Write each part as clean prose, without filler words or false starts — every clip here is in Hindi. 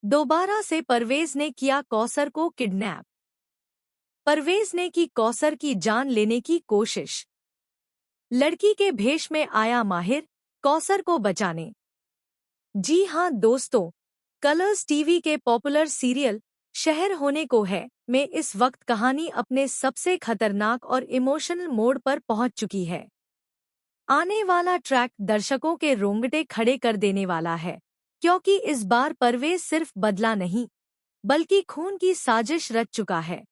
दोबारा से परवेज ने किया कौसर को किडनैप। परवेज ने की कौसर की जान लेने की कोशिश। लड़की के भेष में आया माहिर कौसर को बचाने। जी हां दोस्तों, कलर्स टीवी के पॉपुलर सीरियल शहर होने को है में इस वक्त कहानी अपने सबसे खतरनाक और इमोशनल मोड़ पर पहुंच चुकी है। आने वाला ट्रैक दर्शकों के रोंगटे खड़े कर देने वाला है, क्योंकि इस बार परवेज सिर्फ बदला नहीं बल्कि खून की साजिश रच चुका है।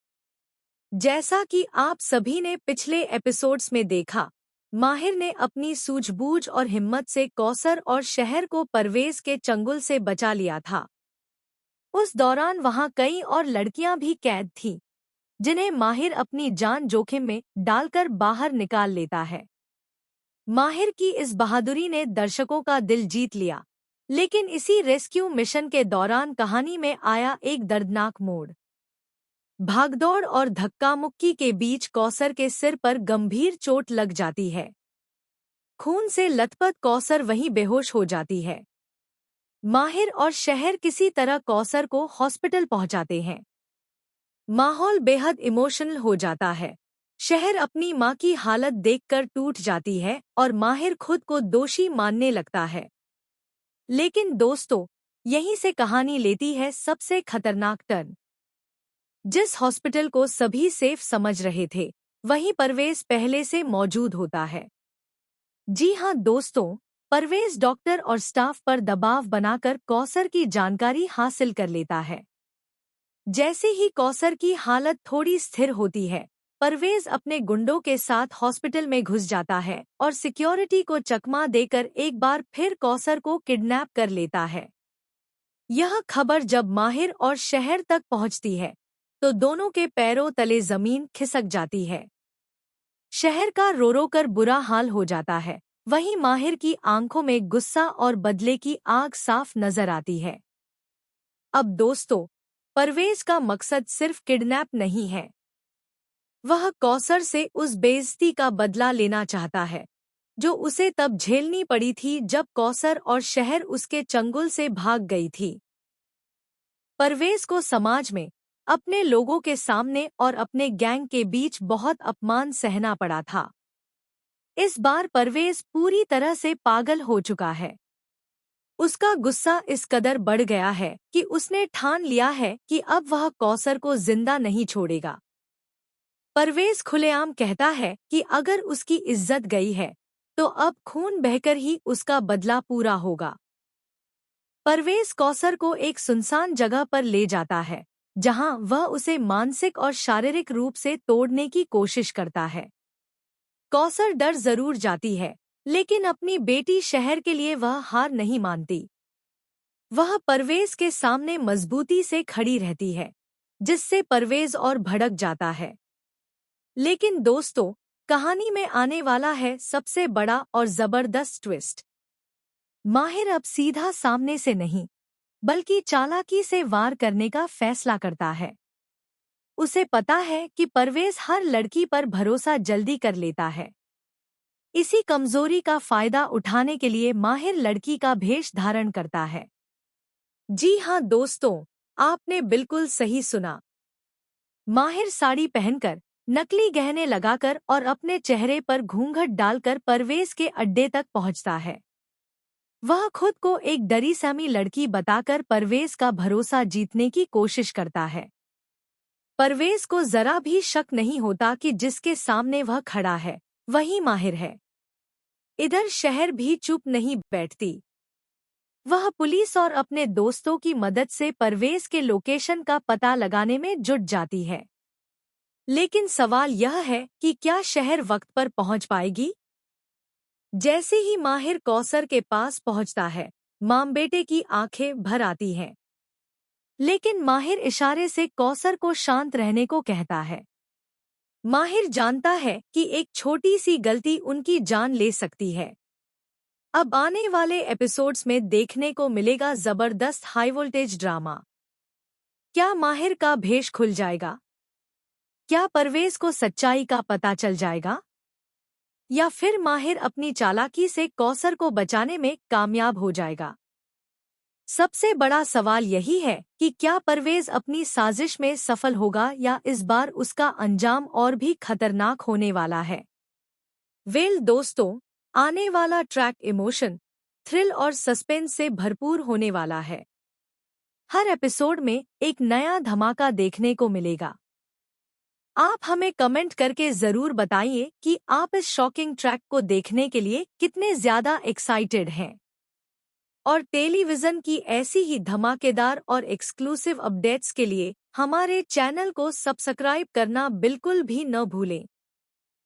जैसा कि आप सभी ने पिछले एपिसोड्स में देखा, माहिर ने अपनी सूझबूझ और हिम्मत से कौसर और शहर को परवेज के चंगुल से बचा लिया था। उस दौरान वहां कई और लड़कियां भी कैद थीं, जिन्हें माहिर अपनी जान जोखिम में डालकर बाहर निकाल लेता है। माहिर की इस बहादुरी ने दर्शकों का दिल जीत लिया, लेकिन इसी रेस्क्यू मिशन के दौरान कहानी में आया एक दर्दनाक मोड़। भागदौड़ और धक्का मुक्की के बीच कौसर के सिर पर गंभीर चोट लग जाती है। खून से लथपथ कौसर वहीं बेहोश हो जाती है। माहिर और शहर किसी तरह कौसर को हॉस्पिटल पहुंचाते हैं। माहौल बेहद इमोशनल हो जाता है। शहर अपनी मां की हालत देखकर टूट जाती है और माहिर खुद को दोषी मानने लगता है। लेकिन दोस्तों, यहीं से कहानी लेती है सबसे खतरनाक टर्न। जिस हॉस्पिटल को सभी सेफ समझ रहे थे, वहीं परवेज पहले से मौजूद होता है। जी हां दोस्तों, परवेज डॉक्टर और स्टाफ पर दबाव बनाकर कौसर की जानकारी हासिल कर लेता है। जैसे ही कौसर की हालत थोड़ी स्थिर होती है, परवेज अपने गुंडों के साथ हॉस्पिटल में घुस जाता है और सिक्योरिटी को चकमा देकर एक बार फिर कौसर को किडनैप कर लेता है। यह खबर जब माहिर और शहर तक पहुंचती है, तो दोनों के पैरों तले जमीन खिसक जाती है। शहर का रो रो कर बुरा हाल हो जाता है, वहीं माहिर की आंखों में गुस्सा और बदले की आग साफ नजर आती है। अब दोस्तों, परवेज का मकसद सिर्फ किडनैप नहीं है। वह कौसर से उस बेइज्जती का बदला लेना चाहता है, जो उसे तब झेलनी पड़ी थी जब कौसर और शहर उसके चंगुल से भाग गई थी। परवेज को समाज में, अपने लोगों के सामने और अपने गैंग के बीच बहुत अपमान सहना पड़ा था। इस बार परवेज पूरी तरह से पागल हो चुका है। उसका गुस्सा इस कदर बढ़ गया है कि उसने ठान लिया है कि अब वह कौसर को जिंदा नहीं छोड़ेगा। परवेज खुलेआम कहता है कि अगर उसकी इज्जत गई है, तो अब खून बहकर ही उसका बदला पूरा होगा। परवेज कौसर को एक सुनसान जगह पर ले जाता है, जहां वह उसे मानसिक और शारीरिक रूप से तोड़ने की कोशिश करता है। कौसर डर जरूर जाती है, लेकिन अपनी बेटी शहर के लिए वह हार नहीं मानती। वह परवेज के सामने मजबूती से खड़ी रहती है, जिससे परवेज और भड़क जाता है। लेकिन दोस्तों, कहानी में आने वाला है सबसे बड़ा और जबरदस्त ट्विस्ट। माहिर अब सीधा सामने से नहीं, बल्कि चालाकी से वार करने का फैसला करता है। उसे पता है कि परवेज हर लड़की पर भरोसा जल्दी कर लेता है। इसी कमजोरी का फायदा उठाने के लिए माहिर लड़की का भेष धारण करता है। जी हां दोस्तों, आपने बिल्कुल सही सुना। माहिर साड़ी पहनकर, नकली गहने लगाकर और अपने चेहरे पर घूंघट डालकर परवेज के अड्डे तक पहुंचता है। वह खुद को एक डरी सहमी लड़की बताकर परवेज का भरोसा जीतने की कोशिश करता है। परवेज को जरा भी शक नहीं होता कि जिसके सामने वह खड़ा है, वही माहिर है। इधर शहर भी चुप नहीं बैठती। वह पुलिस और अपने दोस्तों की मदद से परवेज के लोकेशन का पता लगाने में जुट जाती है। लेकिन सवाल यह है कि क्या शहर वक्त पर पहुंच पाएगी? जैसे ही माहिर कौसर के पास पहुंचता है, मां बेटे की आंखें भर आती हैं। लेकिन माहिर इशारे से कौसर को शांत रहने को कहता है। माहिर जानता है कि एक छोटी सी गलती उनकी जान ले सकती है। अब आने वाले एपिसोड्स में देखने को मिलेगा जबरदस्त हाई वोल्टेज ड्रामा। क्या माहिर का भेष खुल जाएगा? क्या परवेज को सच्चाई का पता चल जाएगा? या फिर माहिर अपनी चालाकी से कौसर को बचाने में कामयाब हो जाएगा? सबसे बड़ा सवाल यही है कि क्या परवेज अपनी साजिश में सफल होगा या इस बार उसका अंजाम और भी खतरनाक होने वाला है। दोस्तों, आने वाला ट्रैक इमोशन, थ्रिल और सस्पेंस से भरपूर होने वाला है। हर एपिसोड में एक नया धमाका देखने को मिलेगा। आप हमें कमेंट करके जरूर बताइए कि आप इस शॉकिंग ट्रैक को देखने के लिए कितने ज्यादा एक्साइटेड हैं। और टेलीविजन की ऐसी ही धमाकेदार और एक्सक्लूसिव अपडेट्स के लिए हमारे चैनल को सब्सक्राइब करना बिल्कुल भी न भूलें।